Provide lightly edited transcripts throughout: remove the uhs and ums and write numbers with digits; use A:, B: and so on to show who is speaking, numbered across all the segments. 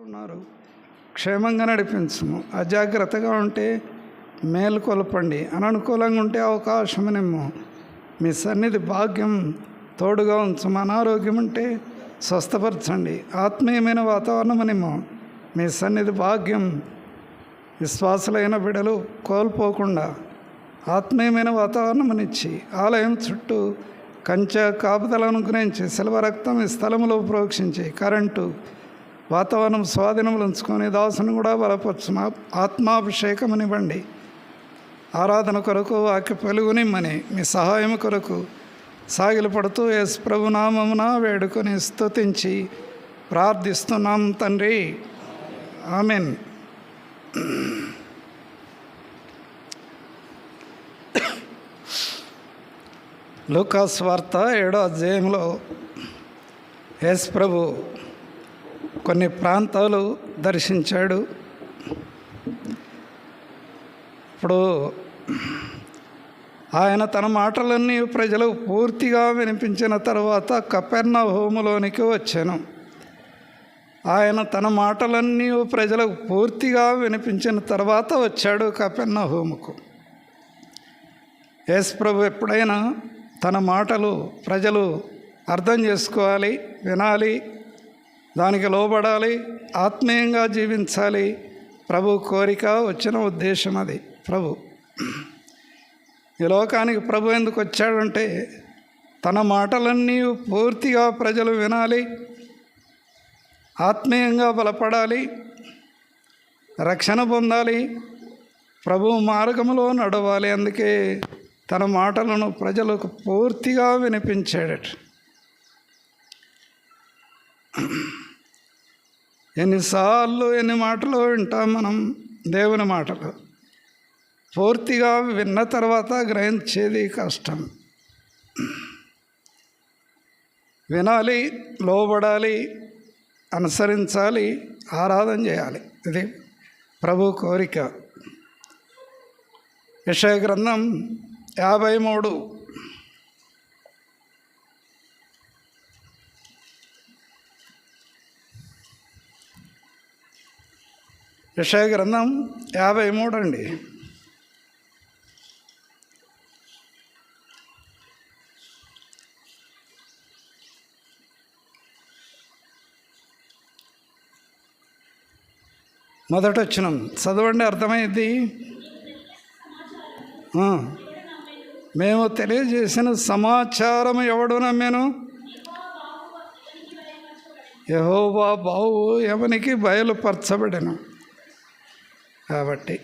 A: ఉన్నారు, క్షేమంగా నడిపించుము. అజాగ్రత్తగా ఉంటే మేలుకొల్పండి, అననుకూలంగా ఉంటే అవకాశమునిమ్ము. మీ సన్నిధి భాగ్యం తోడుగా ఉంచము. అనారోగ్యం ఉంటే స్వస్థపరచండి. ఆత్మీయమైన వాతావరణమునిమ్ము. మీ సన్నిధి భాగ్యం విశ్వాసులైన బిడలు కోల్పోకుండా ఆత్మీయమైన వాతావరణమునిచ్చి ఆలయం చుట్టూ కంచె కాపుదలను అనుగ్రహించి శిల్వ రక్తం ఈ స్థలంలో ప్రోక్షించి కరెంటు వాతావరణం స్వాధీనములు ఉంచుకొని దాసుని కూడా బలపరచుమ. ఆత్మాభిషేకమునివ్వండి. ఆరాధన కొరకు వాక్య పెలుగునిమ్మని మీ సహాయం కొరకు సాగిలపడుతూ యేసు ప్రభు నామమున వేడుకొని స్తుతించి ప్రార్థిస్తున్నాం తండ్రి, ఆమెన్. లూకాసు వార్త 7వ అధ్యాయంలో యేసు ప్రభు కొన్ని ప్రాంతాలు దర్శించాడు. ఇప్పుడు ఆయన తన మాటలన్నీ ప్రజలకు పూర్తిగా వినిపించిన తర్వాత కపెర్నహూములోనికి వచ్చాను. ఆయన తన మాటలన్నీ ప్రజలకు పూర్తిగా వినిపించిన తర్వాత వచ్చాడు కపెర్నహూముకు. యేసు ప్రభు ఎప్పుడైనా తన మాటలు ప్రజలు అర్థం చేసుకోవాలి, వినాలి, దానికి లోబడాలి, ఆత్మీయంగా జీవించాలి. ప్రభు కోరిక, వచ్చిన ఉద్దేశం అది. ప్రభు ఈ లోకానికి ప్రభు ఎందుకు వచ్చాడంటే తన మాటలన్నీ పూర్తిగా ప్రజలు వినాలి, ఆత్మీయంగా బలపడాలి, రక్షణ పొందాలి, ప్రభు మార్గంలో నడవాలి. అందుకే తన మాటలను ప్రజలకు పూర్తిగా వినిపించాడట. ఎన్నిసార్లు ఎన్ని మాటలు వింటాం మనం దేవుని మాటలు. పూర్తిగా విన్న తర్వాత గ్రహించేది కష్టం. వినాలి, లోబడాలి, అనుసరించాలి, ఆరాధన చేయాలి. ఇది ప్రభు కోరిక. యెషయా గ్రంథం 53 యెషయా గ్రంథం 53 అండి. మొదటి వచనం చదవండి, అర్థమైంది. మేము తెలియజేసిన సమాచారం ఎవడు నమ్మెను? యెహోవా బాహువు ఎవనికి బయలుపరచబడెను. కాబట్టి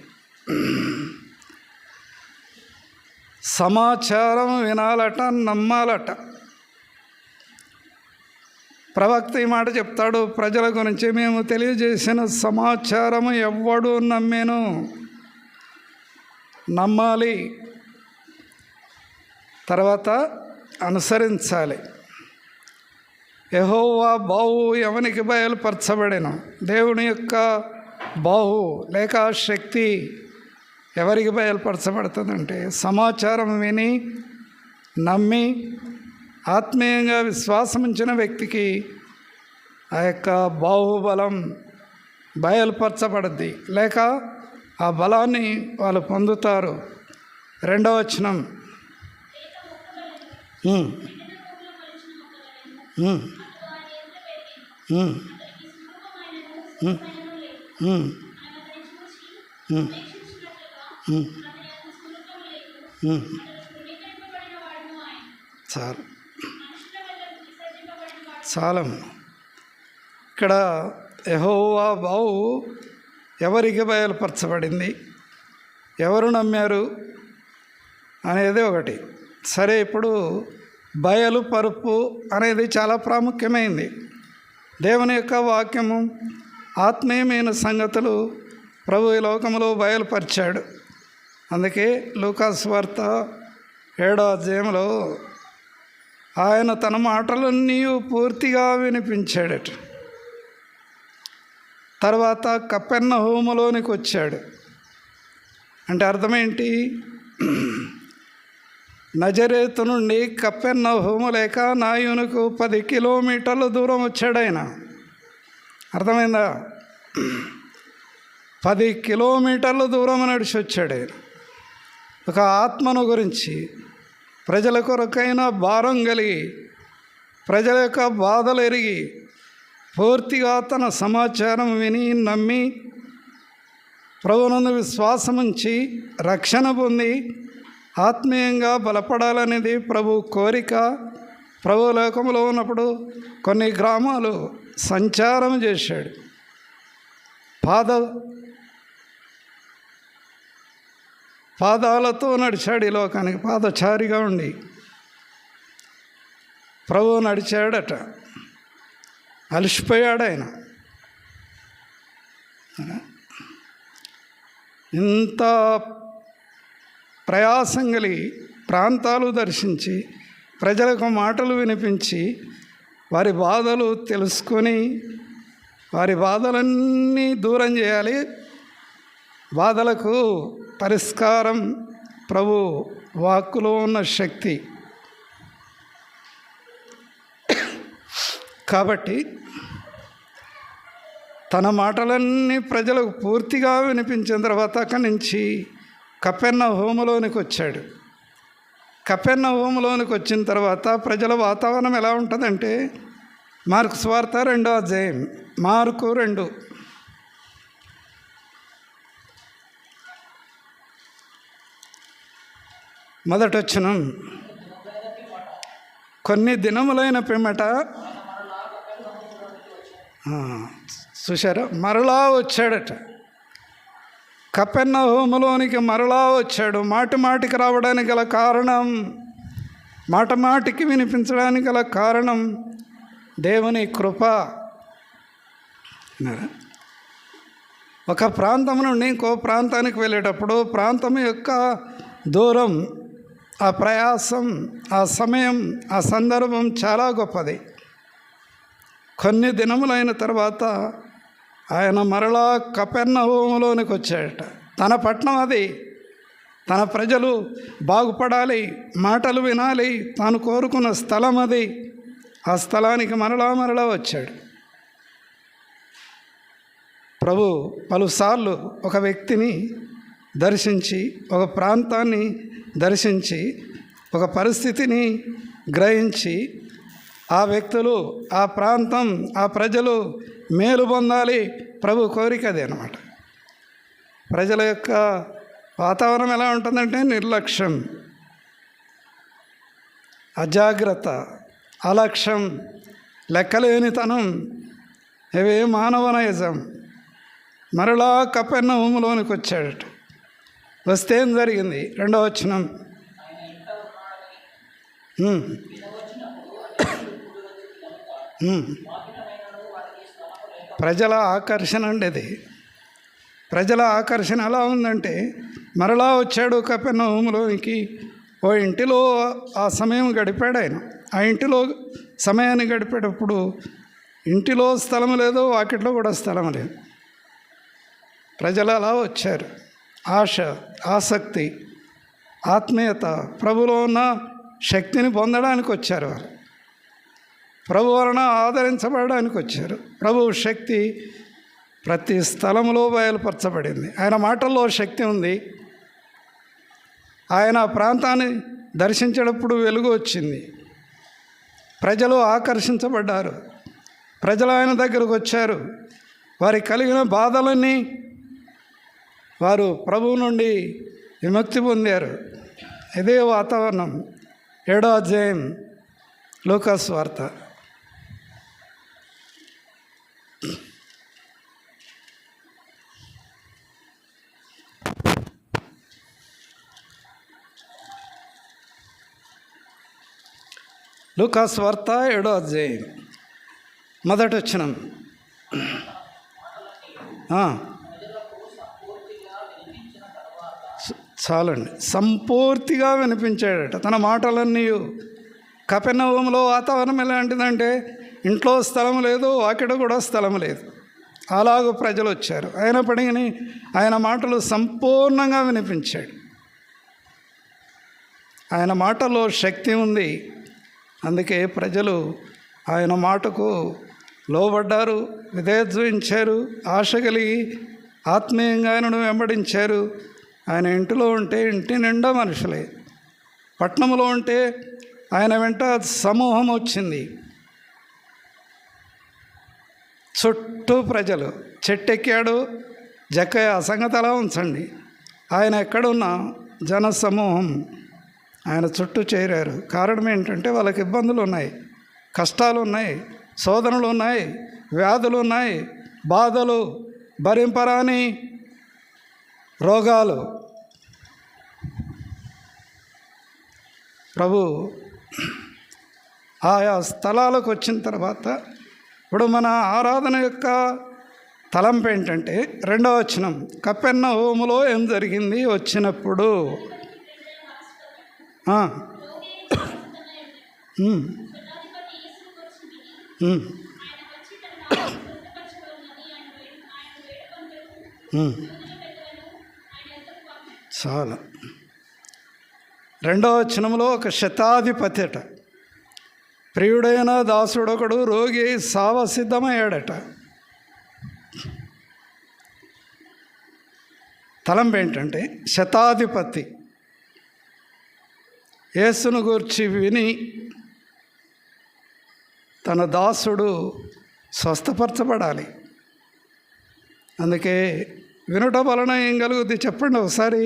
A: సమాచారం వినాలట, నమ్మాలట. ప్రవక్త ఈ మాట చెప్తాడు ప్రజల గురించి, మేము తెలియజేసిన సమాచారం ఎవడు నమ్మెను. నమ్మాలి, తర్వాత అనుసరించాలి. యెహోవా బాహు ఎవనికి బయలుపరచబడెను. దేవుని యొక్క బాహు లేక శక్తి ఎవరికి బయలుపరచబడుతుందంటే సమాచారం విని నమ్మి ఆత్మీయంగా విశ్వాసం ఉంచిన వ్యక్తికి ఆ యొక్క బాహుబలం బయలుపరచబడుద్ది, లేక ఆ బలాన్ని వాళ్ళు పొందుతారు. 2వ వచనం, చాలం. ఇక్కడ యెహోవా బాహు ఎవరికి బయలుపరచబడింది, ఎవరు నమ్మారు అనేది ఒకటి. సరే, ఇప్పుడు బయలుపరుపు అనేది చాలా ప్రాముఖ్యమైంది. దేవుని యొక్క వాక్యము, ఆత్మీయమైన సంగతులు ప్రభు ఈ లోకంలో బయలుపరిచాడు. అందుకే లూకాసు వార్త 7వ అధ్యాయంలో ఆయన తన మాటలన్నీ పూర్తిగా వినిపించాడట. తర్వాత కపెర్నహూములోనికి వచ్చాడు. అంటే అర్థమేంటి? నజరేతు నుండి కపెర్నహూము లేక నాయునుకు 10 కిలోమీటర్ల దూరం వచ్చాడు ఆయన. అర్థమైందా? 10 కిలోమీటర్ల దూరం నడిచి వచ్చాడు ఆయన. ఒక ఆత్మను గురించి, ప్రజల కొరకైన భారం కలిగి, ప్రజల యొక్క బాధలు ఎరిగి, పూర్తిగా తన సమాచారం విని నమ్మి ప్రభువునందు విశ్వాసముంచి రక్షణ పొంది ఆత్మీయంగా బలపడాలనేది ప్రభు కోరిక. ప్రభు లోకంలో ఉన్నప్పుడు కొన్ని గ్రామాలు సంచారం చేశాడు. పాదాలతో నడిచాడు ఈ లోకానికి, పాదచారిగా ఉండి ప్రభు నడిచాడట. అలసిపోయాడు ఆయన. ఇంత ప్రయాసం కలిగి ప్రాంతాలు దర్శించి ప్రజలకు మాటలు వినిపించి వారి బాధలు తెలుసుకొని వారి బాధలన్నీ దూరం చేయాలి. బాధలకు పరిష్కారం ప్రభు వాక్కులో ఉన్న శక్తి. కాబట్టి తన మాటలన్నీ ప్రజలకు పూర్తిగా వినిపించిన తర్వాత అక్కడి నుంచి కపెర్నహూములోనికి వచ్చాడు. కపెర్నహూములోనికి వచ్చిన తర్వాత ప్రజల వాతావరణం ఎలా ఉంటుందంటే, మార్కు సువార్త 2వ అధ్యాయం, మార్కు 2 మొదటి వచనం. కొన్ని దినములైన పిమ్మట చూశారా, మరలా వచ్చాడట. కపెర్నహూములోనికి మరలా వచ్చాడు. మాటి మాటికి రావడానికి గల కారణం, మాట మాటికి వినిపించడానికి గల కారణం దేవుని కృప. ఒక ప్రాంతం నుండి ఇంకో ప్రాంతానికి వెళ్ళేటప్పుడు ప్రాంతం యొక్క దూరం, ఆ ప్రయాసం, ఆ సమయం, ఆ సందర్భం చాలా గొప్పది. కొన్ని దినములైన తర్వాత ఆయన మరలా కపెర్నహూములోనికి వచ్చాడట. తన పట్టణం అది, తన ప్రజలు బాగుపడాలి, మాటలు వినాలి, తాను కోరుకున్న స్థలం అది. ఆ స్థలానికి మరలా వచ్చాడు. ప్రభు పలుసార్లు ఒక వ్యక్తిని దర్శించి, ఒక ప్రాంతాన్ని దర్శించి, ఒక పరిస్థితిని గ్రహించి, ఆ వ్యక్తులు, ఆ ప్రాంతం, ఆ ప్రజలు మేలు పొందాలి. ప్రభు కోరిక అదే అన్నమాట. ప్రజల యొక్క వాతావరణం ఎలా ఉంటుందంటే నిర్లక్ష్యం, అజాగ్రత్త, అలక్ష్యం, లెక్కలేనితనం, ఇవే మానవ నైజం. మరలా కపెర్నహూములోనికి వచ్చాడట. వస్తే ఏం జరిగింది? 2వ వచనం. ప్రజల ఆకర్షణ అండి అది. ప్రజల ఆకర్షణ ఎలా ఉందంటే, మరలా వచ్చాడు కపెర్నహూములోనికి. ఓ ఇంటిలో ఆ సమయం గడిపాడు ఆయన. ఆ ఇంటిలో సమయాన్ని గడిపేటప్పుడు ఇంటిలో స్థలం లేదు, వాకిట్లో కూడా స్థలం లేదు. ప్రజలు అలా వచ్చారు. ఆశ, ఆసక్తి, ఆత్మీయత, ప్రభులో ఉన్న శక్తిని పొందడానికి వచ్చారు. వారు ప్రభు వలన ఆదరించబడడానికి వచ్చారు. ప్రభువు శక్తి ప్రతి స్థలంలో బయలుపరచబడింది. ఆయన మాటల్లో శక్తి ఉంది. ఆయన ప్రాంతాన్ని దర్శించేటప్పుడు వెలుగు వచ్చింది. ప్రజలు ఆకర్షించబడ్డారు. ప్రజలు ఆయన దగ్గరకు వచ్చారు. వారికి కలిగిన బాధలన్నీ వారు ప్రభువు నుండి విముక్తి పొందారు. ఇదే వాతావరణం. 7వ అధ్యాయం లూకా సువార్త. లూకా సువార్త 7వ అధ్యాయం మొదటి వచనం. చాలండి. సంపూర్తిగా వినిపించాడట తన మాటలన్నీ. కపెర్నహూములో వాతావరణం ఎలాంటిదంటే, ఇంట్లో స్థలం లేదు, వాకిట కూడా స్థలం లేదు. అలాగూ ప్రజలు వచ్చారు. అయినప్పటికీ ఆయన మాటలు సంపూర్ణంగా వినిపించాడు. ఆయన మాటలో శక్తి ఉంది. అందుకే ప్రజలు ఆయన మాటకు లోబడ్డారు, విధేయత చూపించారు, ఆశ కలిగి ఆత్మీయంగా ఆయనను వెంబడించారు. ఆయన ఇంటిలో ఉంటే ఇంటి నిండా మనుషులే, పట్టణంలో ఉంటే ఆయన వెంట సమూహం వచ్చింది. చుట్టూ ప్రజలు. చెట్టెక్కాడు జక్కయ్య, ఆ సంగతి అలా ఉంచండి. ఆయన ఎక్కడున్నా జన సమూహం ఆయన చుట్టూ చేరారు. కారణం ఏంటంటే వాళ్ళకి ఇబ్బందులు ఉన్నాయి, కష్టాలు ఉన్నాయి, శోధనలు ఉన్నాయి, వ్యాధులు ఉన్నాయి, బాధలు, భరింపరాని రోగాలు. ప్రభు ఆయా స్థలాలకు వచ్చిన తర్వాత ఇప్పుడు మన ఆరాధన యొక్క తలంపు ఏంటంటే 2వ వచనం, కపెర్నహూములో ఏం జరిగింది వచ్చినప్పుడు. చాలా 2వ వచనంలో ఒక శతాధిపతి అట, ప్రియుడైన దాసుడొకడు రోగి సావసిద్ధమయ్యాడట. తలంపు ఏంటంటే శతాధిపతి యేసును గూర్చి విని తన దాసుడు స్వస్థపరచబడాలి. అందుకే వినుట వలన ఏం కలుగుద్ది చెప్పండి ఒకసారి?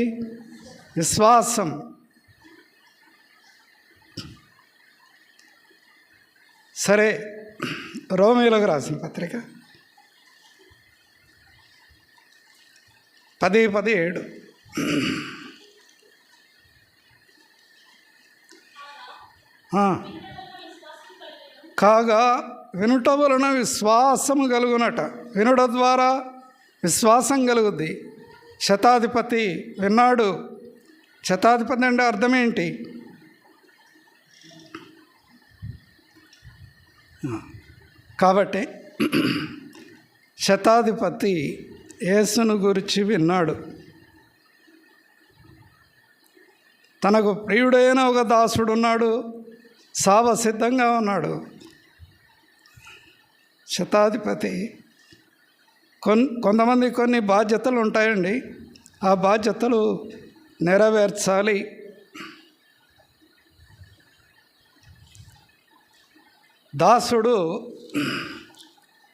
A: విశ్వాసం. సరే, రోమీయులకు రాసిన పత్రిక 10:17 కాగా వినుట వలన విశ్వాసము కలుగునట, వినుట ద్వారా విశ్వాసం కలుగుద్ది. శతాధిపతి విన్నాడు. శతాధిపతి అంటే అర్థం ఏంటి? కాబట్టి శతాధిపతి యేసును గురించి విన్నాడు. తనకు ప్రియుడైన ఒక దాసుడు ఉన్నాడు, సావసిద్ధంగా ఉన్నాడు. శతాధిపతి కొంతమంది కొన్ని బాధ్యతలు ఉంటాయండి, ఆ బాధ్యతలు నెరవేర్చాలి. దాసుడు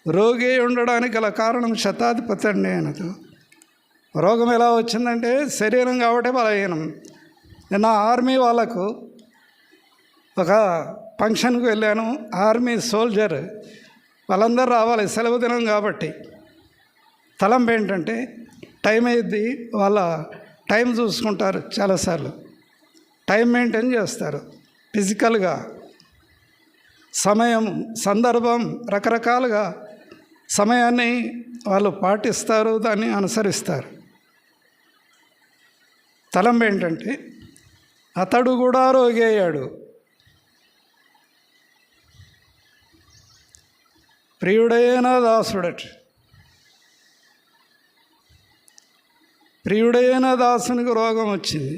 A: రోగి ఉండడానికి గల కారణం శతాధిపతి అండి. ఆయనకు రోగం ఎలా వచ్చిందంటే శరీరం కాబట్టి బలహీనం. నిన్న ఆర్మీ వాళ్ళకు ఒక ఫంక్షన్కి వెళ్ళాను. ఆర్మీ సోల్జర్ వాళ్ళందరూ రావాలి, సెలవు దినం కాబట్టి. తలంపు ఏంటంటే టైం అయ్యిద్ది, వాళ్ళ టైం చూసుకుంటారు. చాలాసార్లు టైం మెయింటైన్ చేస్తారు. ఫిజికల్గా సమయం, సందర్భం, రకరకాలుగా సమయాన్ని వాళ్ళు పాటిస్తారు, దాన్ని అనుసరిస్తారు. తలంపు ఏంటంటే అతడు కూడా రోగి అయ్యాడు. ప్రియుడైన దాసుడట, ప్రియుడైన దాసునికి రోగం వచ్చింది.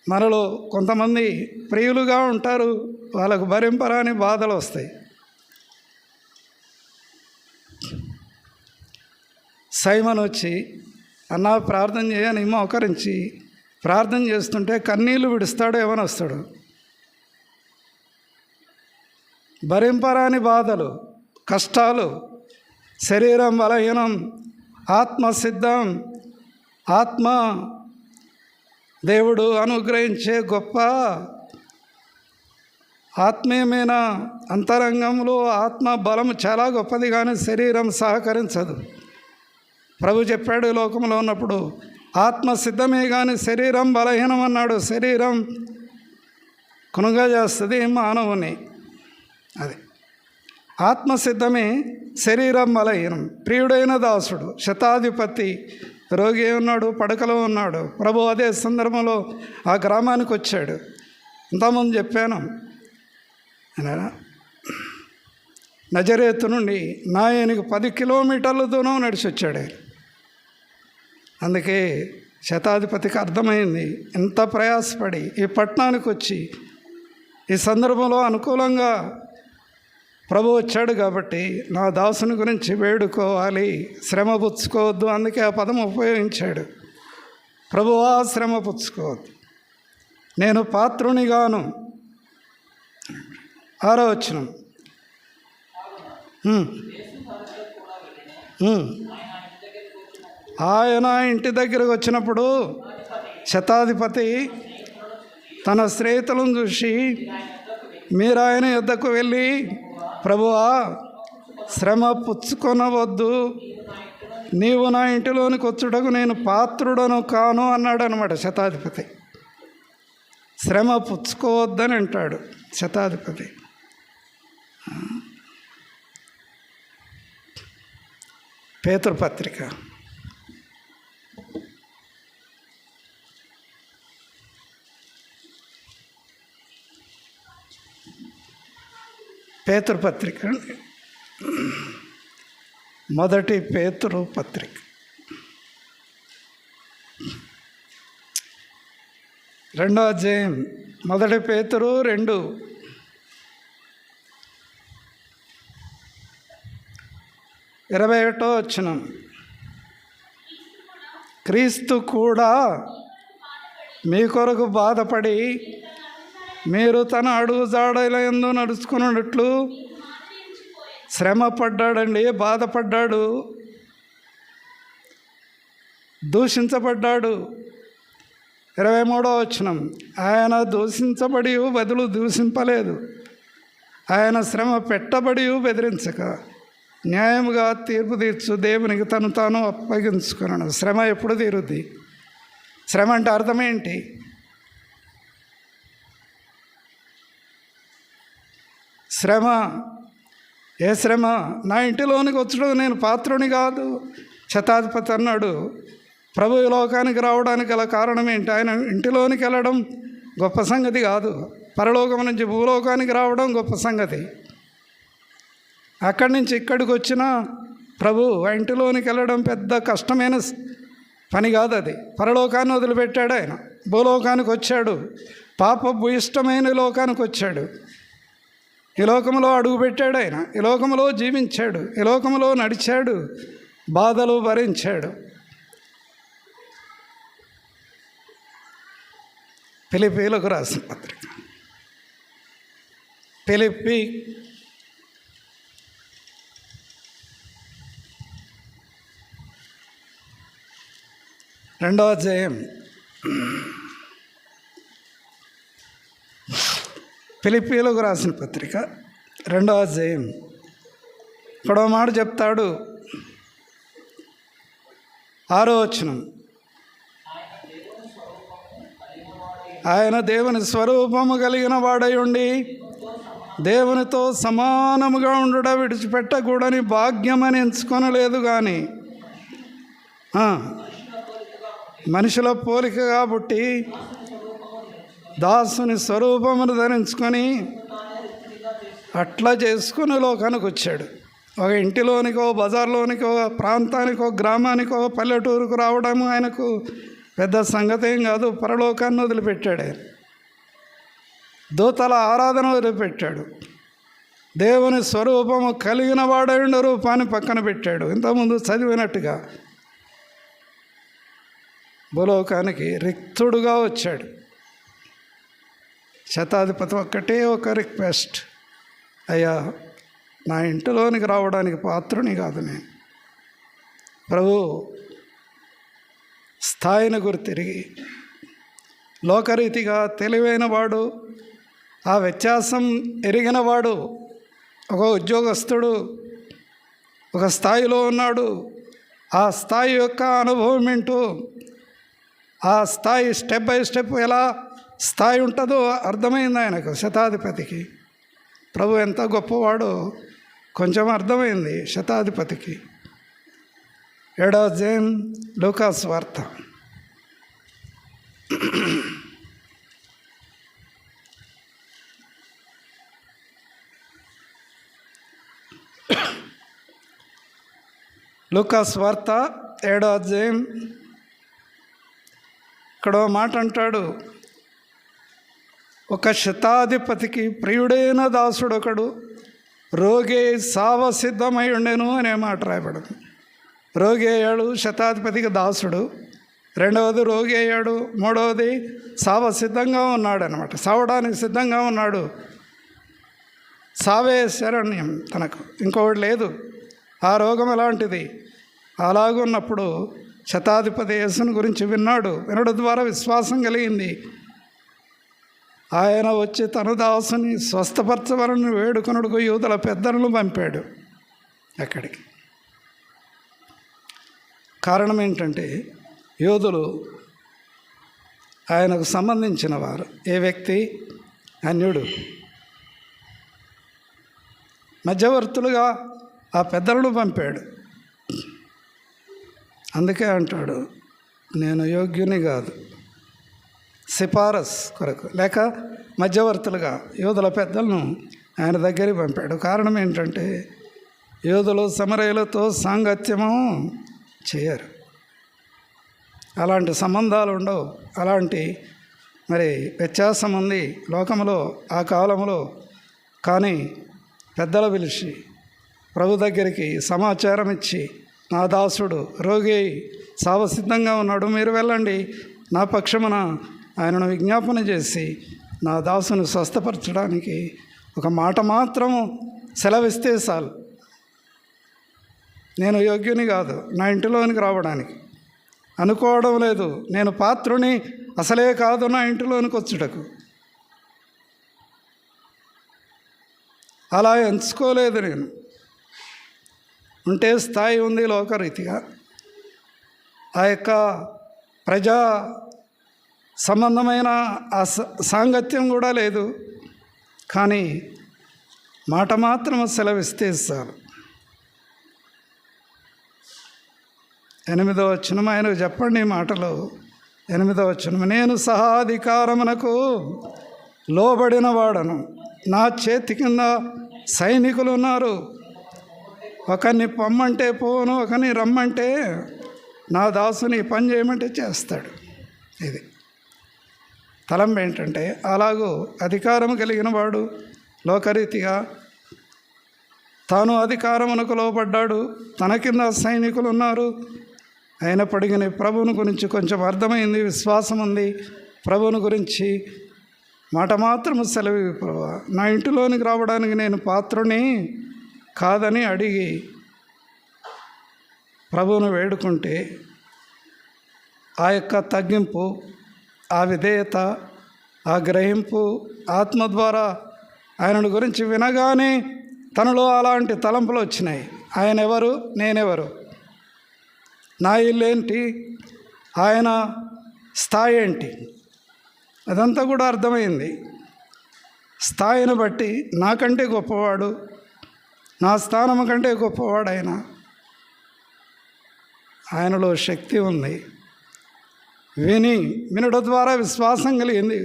A: మనలో కొంతమంది ప్రియులుగా ఉంటారు, వాళ్ళకు భరింపరాని బాధలు వస్తాయి. సైమన్ వచ్చి అన్నా ప్రార్థన చేయని మోకరించి ప్రార్థన చేస్తుంటే కన్నీళ్ళు విడుస్తాడు, యవనొస్తాడు. భరింపరాని బాధలు, కష్టాలు, శరీరం బలహీనం, ఆత్మసిద్ధం, ఆత్మ దేవుడు అనుగ్రహించే గొప్ప ఆత్మీయమైన అంతరంగంలో ఆత్మ బలం చాలా గొప్పది, కానీ శరీరం సహకరించదు. ప్రభు చెప్పాడు, లోకంలో ఉన్నప్పుడు ఆత్మ సిద్ధమే కానీ శరీరం బలహీనం అన్నాడు. శరీరం కునుగా చేస్తుంది మానవుని, అది ఆత్మసిద్ధమే, శరీరం బలహీనం. ప్రియుడైన దాసుడు శతాధిపతి రోగి ఉన్నాడు, పడకలో ఉన్నాడు. ప్రభు అదే సందర్భంలో ఆ గ్రామానికి వచ్చాడు. ఇంతకుముందు చెప్పాను, నజరేతు నుండి నాయనికి 10 కిలోమీటర్ల దూరం నడిచి వచ్చాడు. అందుకే శతాధిపతికి అర్థమైంది, ఎంత ప్రయాసపడి ఈ పట్టణానికి వచ్చి ఈ సందర్భంలో అనుకూలంగా ప్రభు వచ్చాడు కాబట్టి నా దాసుని గురించి వేడుకోవాలి, శ్రమ పుచ్చుకోవద్దు. అందుకే ఆ పదం ఉపయోగించాడు. ప్రభువా శ్రమ పుచ్చుకోవద్దు, నేను పాత్రునిగాను. 6వ వచనం. ఆయన ఇంటి దగ్గరకు వచ్చినప్పుడు శతాధిపతి తన స్నేహితులను చూసి, మీరు ఆయన యొద్దకు వెళ్ళి, ప్రభువా శ్రమ పుచ్చుకొనవద్దు, నీవు నా ఇంటిలోనికి వచ్చుటకు నేను పాత్రుడను కాను అన్నాడు అనమాట శతాధిపతి. శ్రమ పుచ్చుకోవద్దని అంటాడు శతాధిపతి. పేతురుపత్రిక మొదటి పేతురు పత్రిక 2వ అధ్యాయం. మొదటి పేతురు 2 21వ వచనం. క్రీస్తు కూడా మీ కొరకు బాధపడి మీరు తన అడుగు జాడల యందు నడుచుకున్నట్లు శ్రమ పడ్డాడండి, బాధపడ్డాడు, దూషించబడ్డాడు. 23వ వచనం. ఆయన దూషించబడి బదులు దూషింపలేదు, ఆయన శ్రమ పెట్టబడి బెదిరించక న్యాయముగా తీర్పు తీర్చు దేవునికి తను తాను అప్పగించుకున్నాడు. శ్రమ ఎప్పుడు తీరుద్ది? శ్రమ అంటే అర్థమేంటి? శ్రమ, ఏ శ్రమ? నా ఇంటిలోనికి వచ్చడం నేను పాత్రుని కాదు. శతాధిపతి అన్నాడు. ప్రభు ఈ లోకానికి రావడానికి గల కారణం ఏంటి? ఆయన ఇంటిలోనికి వెళ్ళడం గొప్ప సంగతి కాదు, పరలోకం నుంచి భూలోకానికి రావడం గొప్ప సంగతి. అక్కడి నుంచి ఇక్కడికి వచ్చిన ప్రభు ఆ ఇంటిలోనికి వెళ్ళడం పెద్ద కష్టమైన పని కాదు. అది పరలోకాన్ని వదిలిపెట్టాడు, ఆయన భూలోకానికి వచ్చాడు, పాపపు ఇష్టమైన లోకానికి వచ్చాడు. ఈ లోకంలో అడుగుపెట్టాడు, ఆయన ఈ లోకంలో జీవించాడు, ఈ లోకంలో నడిచాడు, బాధలు భరించాడు. ఫిలిప్పీలకు రాసిన పత్రిక, ఫిలిప్పీ 2వ అధ్యాయం. ఫిలిప్పీలకు రాసిన పత్రిక 2వ అధ్యాయం. ఇక్కడ మాట చెప్తాడు, 6వ వచనం. ఆయన దేవుని స్వరూపము కలిగిన వాడై ఉండి దేవునితో సమానముగా ఉండుట విడిచిపెట్టకూడని భాగ్యమని ఎంచుకొనలేదు, కానీ మనుషుల పోలికగా పుట్టి దాసుని స్వరూపమును ధరించుకొని అట్లా చేసుకుని లోకానికి వచ్చాడు. ఒక ఇంటిలోనికో, బజార్లోనికో, ప్రాంతానికో, గ్రామానికో, పల్లెటూరుకు రావడం ఆయనకు పెద్ద సంగతి ఏం కాదు. పరలోకాన్ని వదిలిపెట్టాడు ఆయన, దూతల ఆరాధన వదిలిపెట్టాడు, దేవుని స్వరూపము కలిగిన వాడైన రూపాన్ని పక్కన పెట్టాడు. ఇంతకుముందు చదివినట్టుగా భూలోకానికి రిక్తుడుగా వచ్చాడు. శతాధిపతి ఒక్కటే ఒక రిక్వెస్ట్, అయ్యా నా ఇంటిలోనికి రావడానికి పాత్రుని కాదు నేను. ప్రభు స్థాయిని గుర్తిరిగి లోకరీతిగా తెలివైన వాడు, ఆ వ్యత్యాసం ఎరిగినవాడు, ఒక ఉద్యోగస్తుడు ఒక స్థాయిలో ఉన్నాడు. ఆ స్థాయి యొక్క అనుభవం ఏంటో, ఆ స్థాయి స్టెప్ బై స్టెప్ ఎలా స్థాయి ఉంటుందో అర్థమైంది ఆయనకు, శతాధిపతికి. ప్రభు ఎంత గొప్పవాడో కొంచెం అర్థమైంది శతాధిపతికి. 7వ అధ్యాయం లూకాసు వార్త. లూకాసు వార్త 7వ అధ్యాయం. ఇక్కడ మాట అంటాడు, ఒక శతాధిపతికి ప్రియుడైన దాసుడు ఒకడు రోగి సావసిద్ధమై ఉండెను అనే మాట రాయబడింది. రోగి అయ్యాడు, శతాధిపతికి దాసుడు. రెండవది రోగి అయ్యాడు. మూడవది సావసిద్ధంగా ఉన్నాడు అనమాట. సావడానికి సిద్ధంగా ఉన్నాడు. సావే శరణ్యం తనకు, ఇంకొకటి లేదు. ఆ రోగం ఎలాంటిది. అలాగున్నప్పుడు శతాధిపతి యేసుని గురించి విన్నాడు. వినడం ద్వారా విశ్వాసం కలిగింది. ఆయన వచ్చి తన దాసుని స్వస్థపరచవలని వేడుకొనుటకు యూదుల పెద్దలను పంపాడు అక్కడికి. కారణం ఏంటంటే యూదులు ఆయనకు సంబంధించిన వారు. ఏ వ్యక్తి? అన్యుడు. మధ్యవర్తులుగా ఆ పెద్దలను పంపాడు. అందుకే అంటాడు, నేను యోగ్యుని కాదు, సిఫారస్ కొరకు లేక మధ్యవర్తులుగా యూదుల పెద్దలను ఆయన దగ్గరికి పంపాడు. కారణం ఏంటంటే యూదులు సమరయులతో సాంగత్యము చేయరు. అలాంటి సంబంధాలు ఉండవు. అలాంటి మరి వ్యత్యాసం ఉంది లోకంలో ఆ కాలంలో. కానీ పెద్దలు పిలిచి ప్రభు దగ్గరికి సమాచారం ఇచ్చి, నా దాసుడు రోగి సావసిద్ధంగా ఉన్నాడు, మీరు వెళ్ళండి, నా పక్షమున ఆయనను విజ్ఞాపన చేసి నా దాసును స్వస్థపరచడానికి ఒక మాట మాత్రము సెలవిస్తే చాలు. నేను యోగ్యుని కాదు నా ఇంటిలోనికి రావడానికి, అనుకోవడం లేదు. నేను పాత్రుని అసలే కాదు నా ఇంటిలోనికి వచ్చుటకు. అలా ఎంచుకోలేదు నేను. ఉంటే స్థాయి ఉంది లోకరీతిగా, ఆ యొక్క ప్రజా సంబంధమైన ఆ సాంగత్యం కూడా లేదు. కానీ మాట మాత్రం సెలవిస్తే చాలు. 8వ వచనం ఆయనకు చెప్పండి ఈ మాటలు. 8వ వచనం, నేను సహా అధికారమునకు లోబడిన వాడను, నా చేతి కింద సైనికులు ఉన్నారు. ఒకరిని పొమ్మంటే పోను, ఒకరిని రమ్మంటే నా దాసుని పని చేయమంటే చేస్తాడు. ఇది తలంపు ఏంటంటే అలాగూ అధికారం కలిగిన వాడు లోకరీతిగా తాను అధికారమునకు లోబడ్డాడు. తన కింద సైనికులు ఉన్నారు. అయినప్పటికీ ప్రభువుని గురించి కొంచెం అర్థమైంది, విశ్వాసం ఉంది. ప్రభువుని గురించి మాట మాత్రం సెలవు, ప్రభువా నా ఇంటిలోనికి రావడానికి నేను పాత్రుని కాదని అడిగి ప్రభువును వేడుకుంటే ఆ యొక్క తగ్గింపు, ఆ విధేయత, ఆ గ్రహింపు ఆత్మ ద్వారా ఆయనను గురించి వినగానే తనలో అలాంటి తలంపులు వచ్చినాయి. ఆయన ఎవరు, నేనెవరు, నా ఇల్లు ఏంటి, ఆయన స్థాయి ఏంటి, అదంతా కూడా అర్థమైంది. స్థాయిని బట్టి నాకంటే గొప్పవాడు, నా స్థానం కంటే గొప్పవాడు ఆయన. ఆయనలో శక్తి ఉంది. వినడం ద్వారా విశ్వాసం కలిగింది.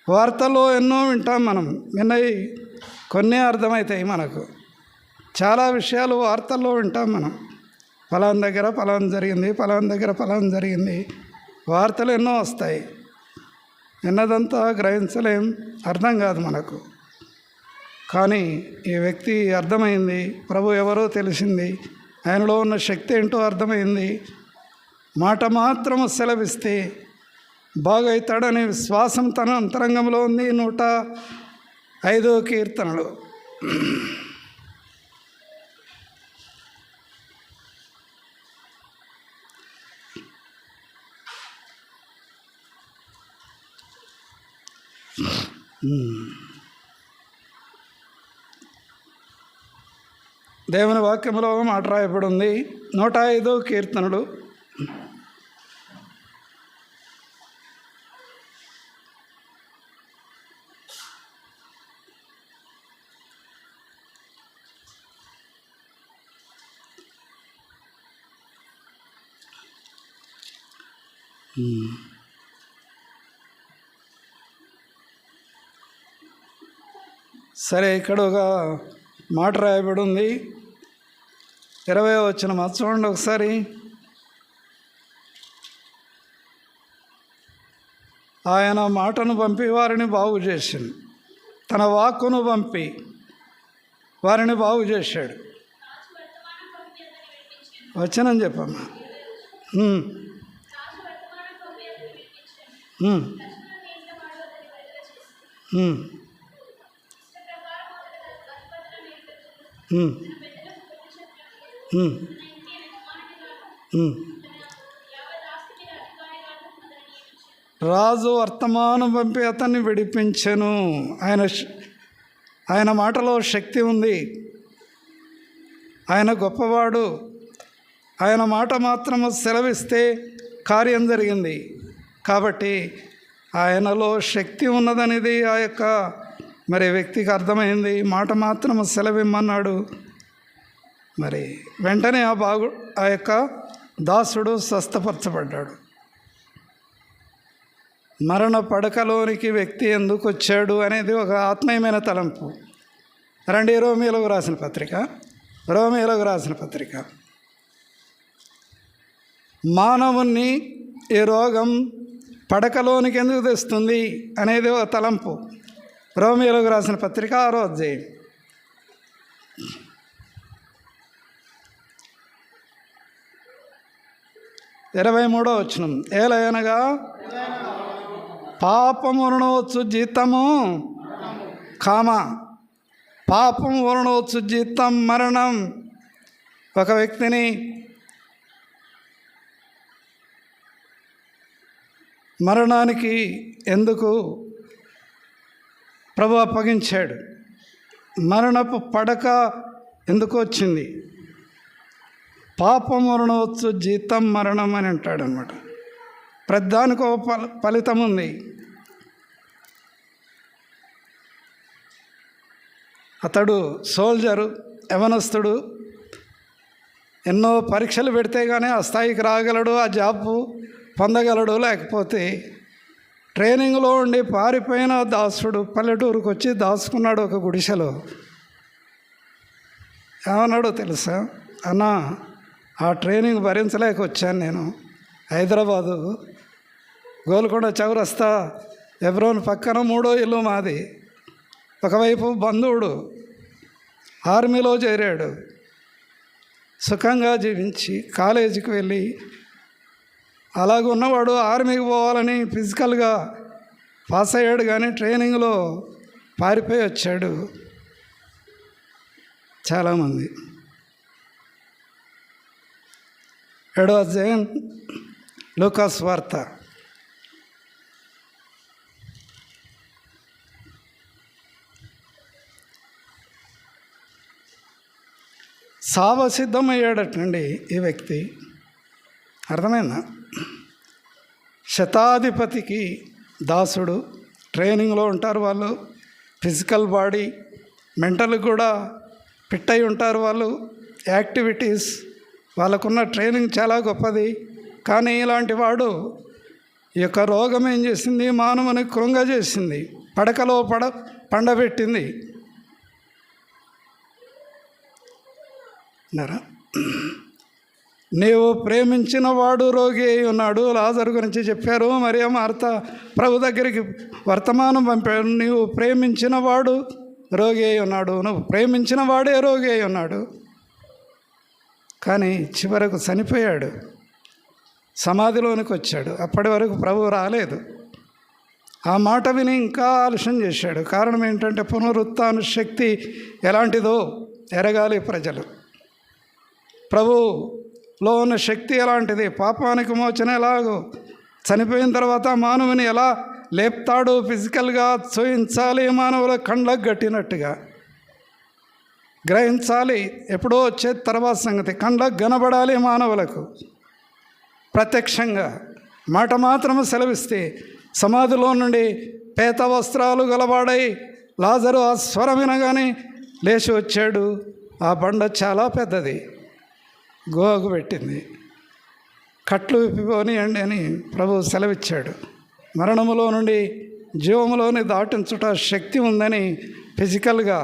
A: వార్తల్లో ఎన్నో వింటాం మనం, విన్నవి కొన్ని అర్థమవుతాయి మనకు. చాలా విషయాలు వార్తల్లో వింటాం మనం. ఫలానా దగ్గర ఫలానా జరిగింది, ఫలానా దగ్గర ఫలానా జరిగింది, వార్తలు ఎన్నో వస్తాయి. విన్నదంతా గ్రహించలేం, అర్థం కాదు మనకు. కానీ ఈ వ్యక్తి అర్థమైంది, ప్రభు ఎవరో తెలిసింది, ఆయనలో ఉన్న శక్తి ఏంటో అర్థమైంది. మాట మాత్రము సెలవిస్తే బాగవుతాడనే విశ్వాసం తన అంతరంగంలో ఉంది. 105వ కీర్తనలో దేవుని వాక్యంలో మాట రాయబడి ఉంది. 105వ కీర్తనలు సరే, ఇక్కడ ఒక మాట రాయబడి ఉంది. 20వ వచనం చూడండి ఒకసారి. ఆయన మాటను పంపి వారిని బాగు చేసింది, తన వాక్కును పంపి వారిని బాగు చేశాడు. వచనం చెప్పమ్మా. రాజు వర్తమానం పంపి అతన్ని విడిపించెను. ఆయన మాటలో శక్తి ఉంది. ఆయన గొప్పవాడు. ఆయన మాట మాత్రము సెలవిస్తే కార్యం జరిగింది. కాబట్టి ఆయనలో శక్తి ఉన్నదనేది ఆ యొక్క వ్యక్తికి అర్థమైంది. మాట మాత్రము సెలవిమ్మన్నాడు. మరి వెంటనే ఆ యొక్క దాసుడు స్వస్థపరచబడ్డాడు. మరణ పడకలోనికి వ్యక్తి ఎందుకు వచ్చాడు అనేది ఒక ఆత్మీయమైన తలంపు. రండి, రోమీయులకు రాసిన పత్రిక మానవుణ్ణి ఈ రోగం పడకలోనికి ఎందుకు తెస్తుంది అనేది ఒక తలంపు. రోమీయులకు రాసిన పత్రిక 6వ అధ్యాయం 23వ వచనం. ఏలయనగా పాపము వలనవచ్చు జీతము పాపం వలనవచ్చు జీతం మరణం. ఒక వ్యక్తిని మరణానికి ఎందుకు ప్రభు అప్పగించాడు? మరణపు పడక ఎందుకు వచ్చింది? పాపం వలనవచ్చు జీతం మరణం అని అంటాడు అన్నమాట. ప్రతిదానికి ఒక ఫలితం ఉంది. అతడు సోల్జరు, యవనస్తుడు, ఎన్నో పరీక్షలు పెడితే కానీ ఆ స్థాయికి రాగలడు, ఆ జాబ్ పొందగలడు. లేకపోతే ట్రైనింగ్లో ఉండి పారిపోయిన దాసుడు పల్లెటూరుకు వచ్చి దాచుకున్నాడు ఒక గుడిసెలో. ఏమన్నాడో తెలుసా? అన్నా, ఆ ట్రైనింగ్ భరించలేక వచ్చాను నేను. హైదరాబాదు గోల్కొండ చౌరస్తా ఎబ్రోన్ పక్కన 3వ ఇల్లు మాది. ఒకవైపు బంధువుడు ఆర్మీలో చేరాడు. సుఖంగా జీవించి కాలేజీకి వెళ్ళి అలాగున్నవాడు ఆర్మీకి పోవాలని ఫిజికల్గా పాస్ అయ్యాడు, కానీ ట్రైనింగ్లో పారిపోయి వచ్చాడు. చాలామంది 7వ అధ్యాయం లూకాసు వార్త. సావసిద్ధమయ్యాడటండి ఈ వ్యక్తి. అర్థమైందా? శతాధిపతికి దాసుడు. ట్రైనింగ్లో ఉంటారు వాళ్ళు. ఫిజికల్ బాడీ, మెంటల్ కూడా ఫిట్ అయి ఉంటారు వాళ్ళు. యాక్టివిటీస్, వాళ్ళకున్న ట్రైనింగ్ చాలా గొప్పది. కానీ ఇలాంటి వాడు ఈ యొక్క రోగం ఏం చేసింది? మానవుని కృంగజేసింది, పడకలో పండబెట్టింది. నీవు ప్రేమించిన వాడు రోగి అయి ఉన్నాడు. లాజరు గురించి చెప్పారు. మరియ మార్త ప్రభు దగ్గరికి వర్తమానం పంపాడు. నీవు ప్రేమించిన వాడు రోగి అయి ఉన్నాడు, నువ్వు ప్రేమించిన వాడే రోగి అయి ఉన్నాడు. కానీ చివరకు చనిపోయాడు, సమాధిలోనికి వచ్చాడు. అప్పటి వరకు ప్రభు రాలేదు. ఆ మాట విని ఇంకా ఆలస్యం చేశాడు. కారణం ఏంటంటే పునరుత్థాన శక్తి ఎలాంటిదో ఎరగాలి ప్రజలు. ప్రభులో ఉన్న శక్తి ఎలాంటిది, పాపానికి మోచన ఎలాగో, చనిపోయిన తర్వాత మానవుని ఎలా లేపుతాడు, ఫిజికల్గా చూయించాలి, మానవుల కండ్లకు గట్టినట్టుగా గ్రహించాలి. ఎప్పుడో వచ్చే తర్వాత సంగతి కండ్లకు కనబడాలి మానవులకు ప్రత్యక్షంగా. మాట మాత్రము సెలవిస్తే సమాధిలో నుండి పేత వస్త్రాలు గలవాడై లాజరు ఆ స్వరం వినగానే లేచి వచ్చాడు. ఆ బండ చాలా పెద్దది, గోగు పెట్టింది. కట్లు విప్పిపోనియండి అని ప్రభు సెలవిచ్చాడు. మరణములో నుండి జీవములోని దాటించుట శక్తి ఉందని ఫిజికల్గా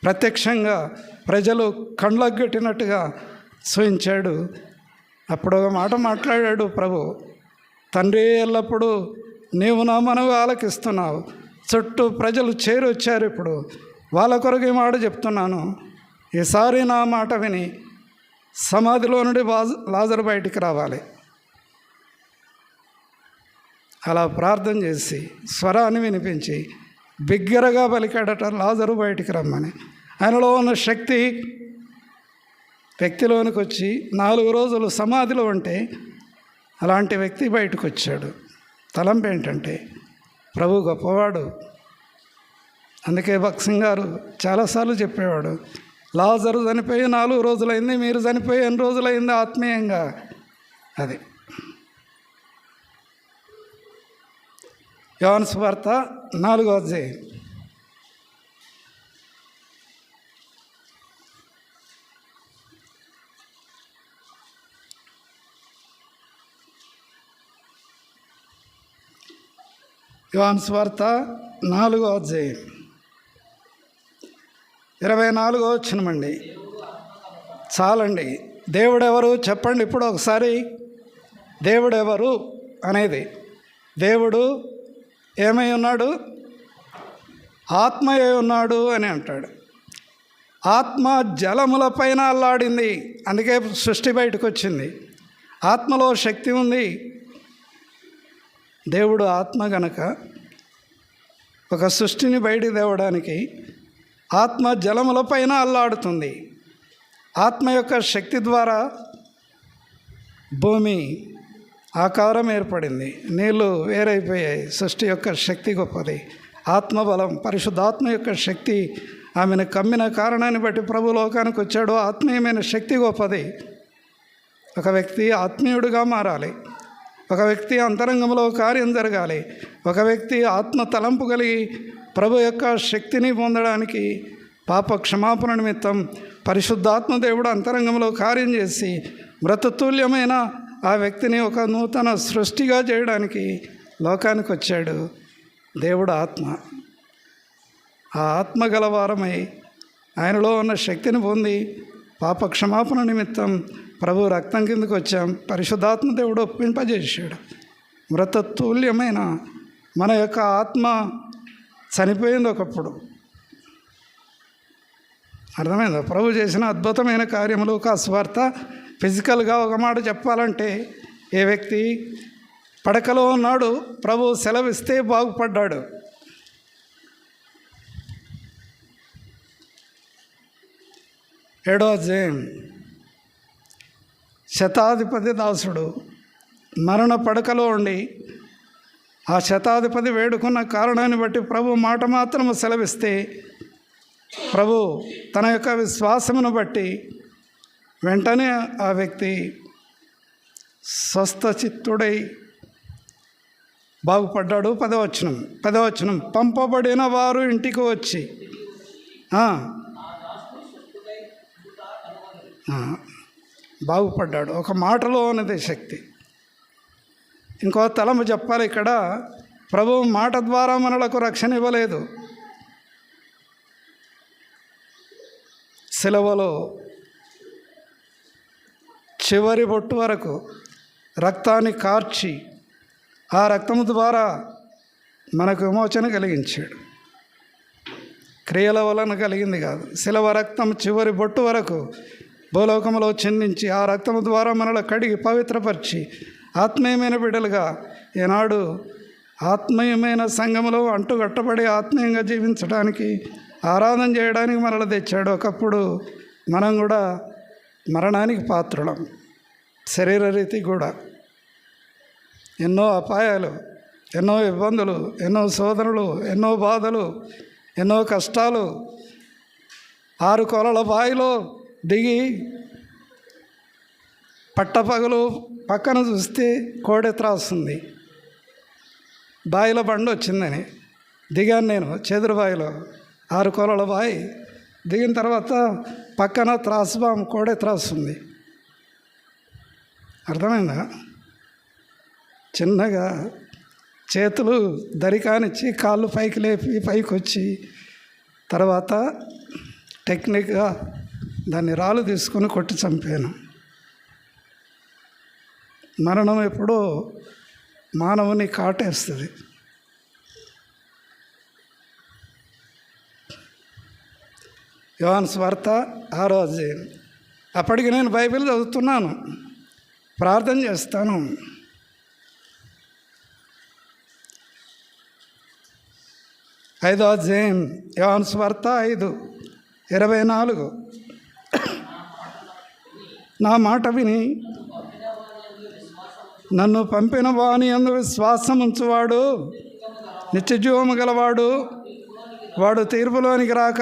A: ప్రత్యక్షంగా ప్రజలు కండ్లకు గట్టినట్టుగా సూచించాడు. అప్పుడు ఒక మాట మాట్లాడాడు ప్రభు. తండ్రి, ఎల్లప్పుడూ నీవు నా మనవి ఆలకిస్తున్నావు. చుట్టూ ప్రజలు చేరి వచ్చారు. ఇప్పుడు వాళ్ళ కొరకు ఈ మాట చెప్తున్నాను. ఈసారి నా మాట విని సమాధిలో నుండి లాజరు బయటికి రావాలి. అలా ప్రార్థన చేసి స్వరాన్ని వినిపించి బిగ్గరగా పలికాడట, లాజరు బయటికి రమ్మని. ఆయనలో ఉన్న శక్తి వ్యక్తిలోనికి వచ్చి 4 రోజులు సమాధిలో ఉంటే అలాంటి వ్యక్తి బయటకు వచ్చాడు. తలంపు ఏంటంటే ప్రభు గొప్పవాడు. అందుకే భక్సింగ్ గారు చాలాసార్లు చెప్పేవాడు, లాజరు చనిపోయి 4 రోజులైంది, మీరు చనిపోయి ఎన్ని రోజులైంది ఆత్మీయంగా. అది యోహాను సువార్త 4వ అధ్యాయం. యోహాను సువార్త 4వ అధ్యాయం 24వ వచనమండి. చాలండి. దేవుడెవరు చెప్పండి ఇప్పుడు ఒకసారి. దేవుడెవరు అనేది, దేవుడు ఏమై ఉన్నాడు? ఆత్మయే ఉన్నాడు అని అంటాడు. ఆత్మ జలములపైన అల్లాడింది, అందుకే సృష్టి బయటకు వచ్చింది. ఆత్మలో శక్తి ఉంది. దేవుడు ఆత్మ గనక ఒక సృష్టిని బయటికి తేవడానికి ఆత్మ జలములపైన అల్లాడుతుంది. ఆత్మ యొక్క శక్తి ద్వారా భూమి ఆకారం ఏర్పడింది, నీళ్ళు వేరైపోయాయి. సృష్టి యొక్క శక్తి గొప్పది. ఆత్మబలం, పరిశుద్ధాత్మ యొక్క శక్తి ఆమెను కమ్మిన కారణాన్ని బట్టి ప్రభు లోకానికి వచ్చాడు. ఆత్మీయమైన శక్తి గొప్పది. ఒక వ్యక్తి ఆత్మీయుడిగా మారాలి, ఒక వ్యక్తి అంతరంగంలో కార్యం జరగాలి, ఒక వ్యక్తి ఆత్మ తలంపు కలిగి ప్రభు యొక్క శక్తిని పొందడానికి పాప క్షమాపణ నిమిత్తం పరిశుద్ధాత్మ దేవుడు అంతరంగంలో కార్యం చేసి మృతతుల్యమైన ఆ వ్యక్తిని ఒక నూతన సృష్టిగా చేయడానికి లోకానికి వచ్చాడు. దేవుడు ఆత్మ. ఆ ఆత్మ గలవారమై ఆయనలో ఉన్న శక్తిని పొంది పాప క్షమాపణ నిమిత్తం ప్రభు రక్తం కిందకు వచ్చాం. పరిశుద్ధాత్మ దేవుడు ఒప్పింపజేశాడు. మృతతుల్యమైన మన యొక్క ఆత్మ చనిపోయింది ఒకప్పుడు. అర్థమైందా? ప్రభు చేసిన అద్భుతమైన కార్యములు. సువార్త ఫిజికల్గా ఒక మాట చెప్పాలంటే, ఏ వ్యక్తి పడకలో ఉన్నాడు, ప్రభు సెలవిస్తే బాగుపడ్డాడు. ఏడో అధ్యాయం. శతాధిపతి దాసుడు మరణ పడకలో ఉండి ఆ శతాధిపతి వేడుకున్న కారణాన్ని బట్టి ప్రభు మాట మాత్రము సెలవిస్తే, ప్రభు తన యొక్క విశ్వాసమును బట్టి వెంటనే ఆ వ్యక్తి స్వస్థచిత్తుడై బాగుపడ్డాడు. 10వ వచనం. పంపబడిన వారు ఇంటికి వచ్చి బాగుపడ్డాడు. ఒక మాటలో ఉన్నది శక్తి. ఇంకో తలము చెప్పాలి ఇక్కడ. ప్రభువు మాట ద్వారా మనలకు రక్షణ ఇవ్వలేదు. సిలువలో చివరి బొట్టు వరకు రక్తాన్ని కార్చి ఆ రక్తము ద్వారా మనకు విమోచన కలిగించాడు. క్రియల వలన కలిగింది కాదు. సిలువ రక్తం చివరి బొట్టు వరకు భూలోకంలో చిందించి ఆ రక్తము ద్వారా మనల్ని కడిగి పవిత్రపరిచి ఆత్మీయమైన బిడ్డలుగా ఈనాడు ఆత్మీయమైన సంఘములో అంటుగట్టబడి ఆత్మీయంగా జీవించడానికి, ఆరాధన చేయడానికి మనల్ని తెచ్చాడు. ఒకప్పుడు మనం కూడా మరణానికి పాత్రులం. శరీర రీతి కూడా ఎన్నో అపాయాలు, ఎన్నో ఇబ్బందులు, ఎన్నో శోధనలు, ఎన్నో బాధలు, ఎన్నో కష్టాలు. 6 కొలల బావిలో దిగి పట్టపగలు పక్కన చూస్తే కోడె త్రాస్తుంది. బావిలో బండి వచ్చిందని దిగాను నేను. చెదురు బావిలో 6 కొలల బావి దిగిన తర్వాత పక్కన త్రాసుబాం కోడె త్రాస్తుంది. అర్థమైందా? చిన్నగా చేతులు దరికానిచ్చి కాళ్ళు పైకి లేపి పైకి వచ్చి తర్వాత టెక్నిక్గా దాన్ని రాళ్ళు తీసుకొని కొట్టి చంపాను. మరణం ఎప్పుడో మానవుని కాటేస్తుంది. యోహాను సువార్త 6వ అధ్యాయం. అప్పటికి నేను బైబిల్ చదువుతున్నాను, ప్రార్థన చేస్తాను. ఐదో అధ్యాయం యోహాను సువార్త 5:24. నా మాట విని నన్ను పంపిన వాని యందు విశ్వాసం ఉంచువాడు నిత్యజీవము గలవాడు, వాడు తీర్పులోనికి రాక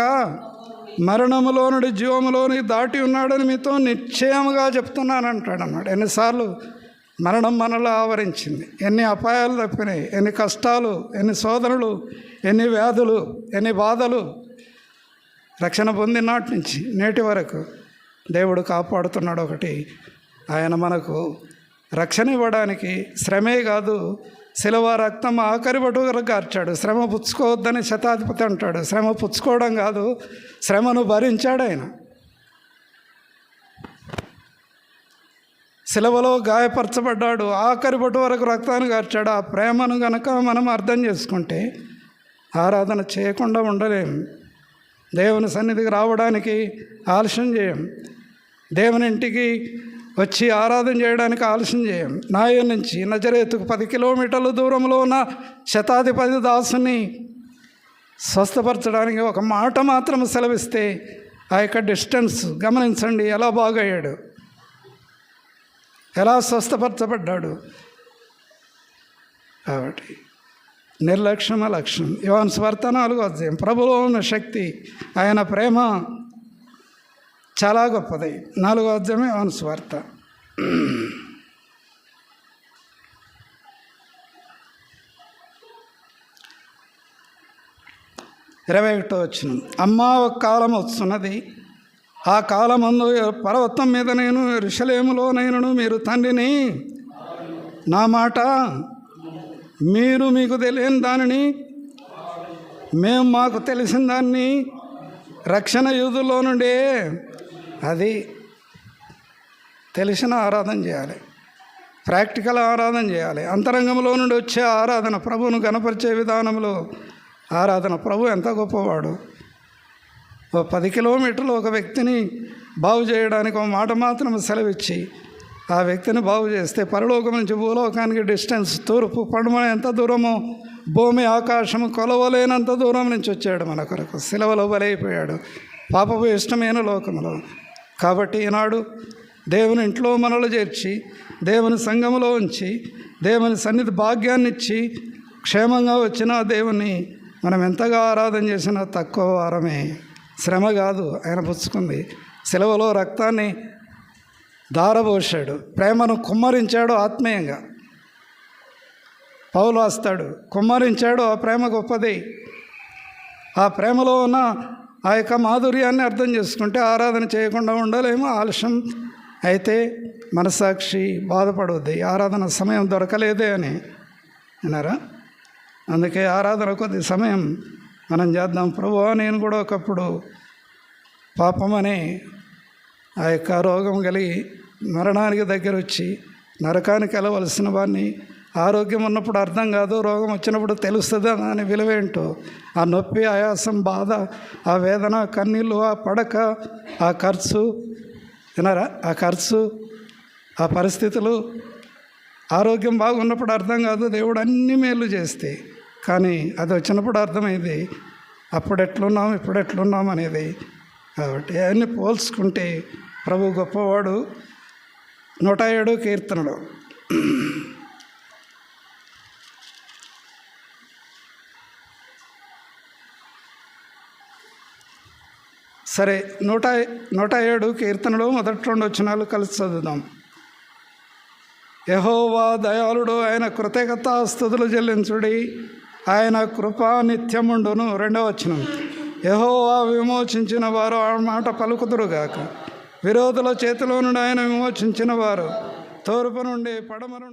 A: మరణములో నుండి జీవములోనికి దాటి ఉన్నాడని మీతో నిశ్చయముగా చెప్తున్నాను అంటాడు అన్నాడు. ఎన్నిసార్లు మరణం మనలో ఆవరించింది, ఎన్ని అపాయాలు తప్పినాయి, ఎన్ని కష్టాలు, ఎన్ని శోధనలు, ఎన్ని వ్యాధులు, ఎన్ని బాధలు. రక్షణ పొందిన నాటి నుంచి నేటి వరకు దేవుడు కాపాడుతున్నాడు. ఒకటి, ఆయన మనకు రక్షణ ఇవ్వడానికి శ్రమే కాదు, శిలువ రక్తం ఆఖరి బొట్టు వరకు కార్చాడు. శ్రమ పుచ్చుకోవద్దని శతాధిపతి అంటాడు. శ్రమ పుచ్చుకోవడం కాదు, శ్రమను భరించాడు ఆయన. శిలువలో గాయపరచబడ్డాడు, ఆఖరి బొట్టు వరకు రక్తాన్ని కార్చాడు. ఆ ప్రేమను గనక మనం అర్థం చేసుకుంటే ఆరాధన చేయకుండా ఉండలేం. దేవుని సన్నిధికి రావడానికి ఆలస్యం చేయం, దేవుని ఇంటికి వచ్చి ఆరాధన చేయడానికి ఆలస్యం చేయం. నాయ నుంచి నజరేతుకు 10 కిలోమీటర్ల దూరంలో ఉన్న శతాధిపతి దాసుని స్వస్థపరచడానికి ఒక మాట మాత్రం సెలవిస్తే ఆ యొక్క డిస్టెన్స్ గమనించండి, ఎలా బాగయ్యాడు, ఎలా స్వస్థపరచబడ్డాడు. కాబట్టి నిర్లక్ష్యం అలక్ష్యం. యోహాను సువార్త 4వ అధ్యాయం. ప్రభువులో ఉన్న శక్తి, ఆయన ప్రేమ చాలా గొప్పది. 4వ అధ్యాయం యోహాను సువార్త. 21వ వచనం. అమ్మా, ఒక కాలం వస్తున్నది, ఆ కాలమందు పర్వతం మీద నేను యెరూషలేములో నైనను మీరు తండ్రిని నా మాట మీరు మీకు తెలియని దానిని మేము మాకు తెలిసిన దాన్ని రక్షణ యూదుల్లో నుండే అది తెలిసిన ఆరాధన చేయాలి, ప్రాక్టికల్ ఆరాధన చేయాలి. అంతరంగంలో నుండి వచ్చే ఆరాధన, ప్రభువును గణపరిచే విధానంలో ఆరాధన. ప్రభు ఎంత గొప్పవాడు. 10 కిలోమీటర్లు ఒక వ్యక్తిని బాగు చేయడానికి ఒక మాట మాత్రం సెలవిచ్చి ఆ వ్యక్తిని బాగు చేస్తే పరలోకం నుంచి భూలోకానికి డిస్టెన్స్ తూర్పు పడమర ఎంత దూరమో భూమి ఆకాశము కొలవలేనంత దూరం నుంచి వచ్చాడు మన కొరకు. సిలువలో బలైపోయాడు పాపపు ఇష్టమైన లోకంలో. కాబట్టి ఈనాడు దేవుని ఇంట్లో మనలో చేర్చి, దేవుని సంఘములో ఉంచి, దేవుని సన్నిధి భాగ్యాన్ని ఇచ్చి క్షేమంగా వచ్చిన దేవుని మనం ఎంతగా ఆరాధన చేసినా తక్కువ వారమే. శ్రమ కాదు ఆయన పుచ్చుకుంది. సిలువలో రక్తాన్ని ధారపోశాడు, ప్రేమను కుమ్మరించాడు ఆత్మీయంగా. పౌలు వస్తాడు, కుమ్మరించాడు. ఆ ప్రేమ గొప్పది. ఆ ప్రేమలో ఉన్న ఆ యొక్క మాధుర్యాన్ని అర్థం చేసుకుంటే ఆరాధన చేయకుండా ఉండలేము. ఆలస్యం అయితే మనసాక్షి బాధపడుద్ది, ఆరాధన సమయం దొరకలేదే అని అన్నారా. అందుకే ఆరాధన కొద్ది సమయం మనం చేద్దాం. ప్రభువా, నేను కూడా ఒకప్పుడు పాపమని ఆ యొక్క రోగం కలిగి మరణానికి దగ్గర వచ్చి నరకానికి వెళ్ళవలసిన వాడిని. ఆరోగ్యం ఉన్నప్పుడు అర్థం కాదు, రోగం వచ్చినప్పుడు తెలుస్తుంది దాని విలువేంటో. ఆ నొప్పి, ఆయాసం, బాధ, ఆ వేదన, కన్నీళ్ళు, ఆ పడక, ఆ ఖర్చు, వినరా, ఆ ఖర్చు, ఆ పరిస్థితులు. ఆరోగ్యం బాగున్నప్పుడు అర్థం కాదు, దేవుడు అన్ని మేలు చేస్తే. కానీ అది వచ్చినప్పుడు అర్థమైంది అప్పుడు ఎట్లున్నాం ఇప్పుడు ఎట్లున్నాం అనేది. కాబట్టి అవన్నీ పోల్చుకుంటే ప్రభు గొప్పవాడు. 107 కీర్తనలు. సరే, 107 కీర్తనలు మొదటి 2 వచనాలు కలిసి చదువుదాం. యెహోవా దయాళుడు, ఆయన కృతజ్ఞతాస్తుతులు చెల్లించుడి, ఆయన కృప నిత్యముండును. 2వ వచనం. యెహోవా విమోచించిన వారు ఆ మాట పలుకుదురుగాక. విరోధుల చేతిలో నుండి ఆయన విమోచించిన వారు తూర్పు నుండి పడమర